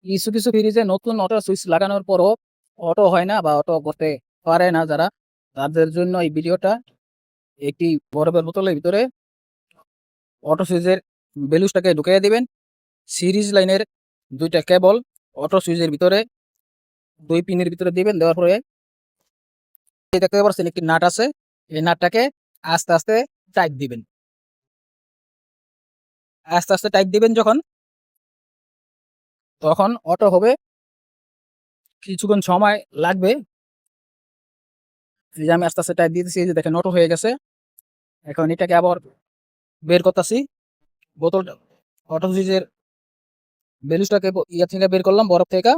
কিছু কিছু ফ্রিজে নতুন অটো সুইচ লাগানোর পরও অটো হয় না বা অটো করতে পারে না যারা, তাদের জন্য এই ভিডিওটা। একটি বরফের বোতলের ভিতরে অটো সুইচের বেলুসটাকে ঢুকিয়ে দিবেন। সিরিজ লাইনের 2টা কেবল অটো সুইচের ভিতরে 2 পিনের ভিতরে দিবেন। দেওয়ার পরে এই দেখতে পাচ্ছেন একটি নাট আছে, এই নাটটাকে আস্তে আস্তে টাইট দিবেন। আস্তে আস্তে টাইট দিবেন যখন, তখন অটো হবে। কিছুক্ষণ সময় লাগবে। এই যে আমি আস্তে আস্তে টাইট দিতেছি, এই যে দেখেন অটো হয়ে গেছে। এখন এটাকে আবার বের করতেছি বোতলটা, অটো সুইচের বেলুসটাকে ইয়া থেকে বের করলাম বরফ থেকে।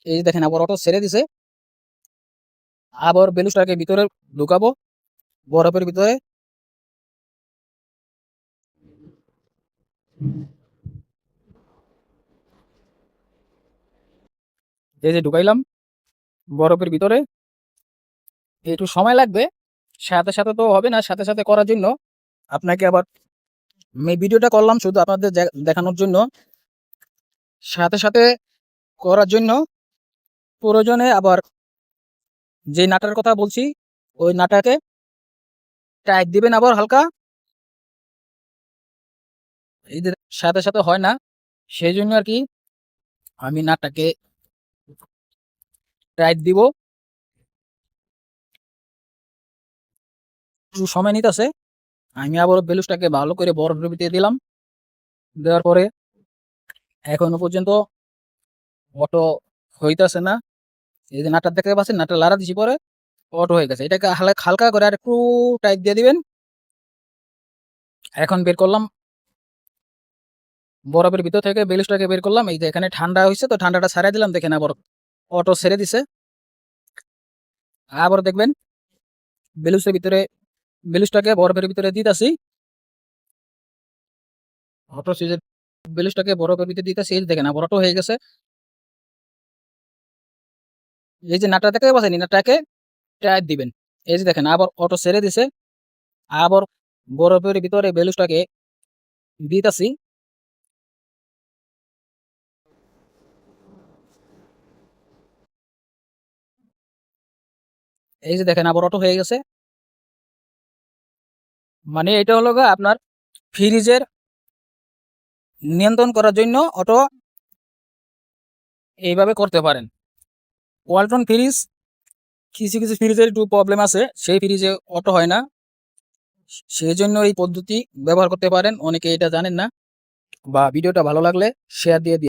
এই যে দেখেন আবার অটো ছেড়ে দিছে। আবার বেলুসটাকে ভিতরে ঢুকাবো বরফের ভিতরে। এই যে ঢুকাইলাম বরফের ভিতরে। একটু সময় লাগবে, সাথে সাথে তো হবে না। সাথে সাথে করার জন্য আপনাকে আবার আমি ভিডিওটা করলাম শুধু আপনাদের দেখানোর জন্য। সাথে সাথে করার জন্য প্রয়োজনে আবার যে নাটার কথা বলছি, ওই নাটাকে টাইট দিবেন আবার হালকা। এই যে সাথে সাথে হয় না, সেই জন্য আর কি আমি নাটটাকে টাইট দিব। একটু সময় নিতেছে। আমি আবার বেলুসটাকে ভালো করে বরফের ভিতরে দিলাম। দেওয়ার পরে এখনো পর্যন্ত অটো হইতাছে না। এই যে নাটটা দেখতে পাচ্ছেন, নাটটা লাড়া দিছি পরে অটো হয়ে গেছে। এটাকে হালকা হালকা করে আর একটু টাইট দিয়ে দিবেন। এখন বের করলাম বরফের ভিতর থেকে বেলুসটাকে বের করলাম। এই যে এখানে ঠান্ডা হয়েছে, তো ঠান্ডাটা ছাড়াই দিলাম। দেখেন আবার অটো ছেড়ে দিছে। আবার দেখবেন বেলুসের ভিতরে, বেলুসটাকে বরফের ভিতরে দিতেছি। অটো সুইচের বেলুসটাকে বরফের ভিতরে দিতেছি। এই যে দেখেন আবার অটো হয়ে গেছে। এই যে নাটটা দেখতে পাচ্ছেন, এই নাটটাকে টাইট দিবেন। এই যে দেখেন আবার অটো ছেড়ে দিছে। আবার বরফের ভিতরে বেলুসটাকে দিতেছি। এই যে দেখেন আবার অটো হয়ে গেছে। মানে এটা হলো আপনার ফ্রিজের নিয়ন্ত্রণ করার জন্য অটো এইভাবে করতে পারেন। ওয়ালটন ফ্রিজ, কিছু কিছু ফ্রিজের একটু প্রবলেম আছে, সেই ফ্রিজে অটো হয় না। সেই জন্য এই পদ্ধতি ব্যবহার করতে পারেন। অনেকে এটা জানেন না। বা ভিডিওটা ভালো লাগলে শেয়ার দিয়ে দিন।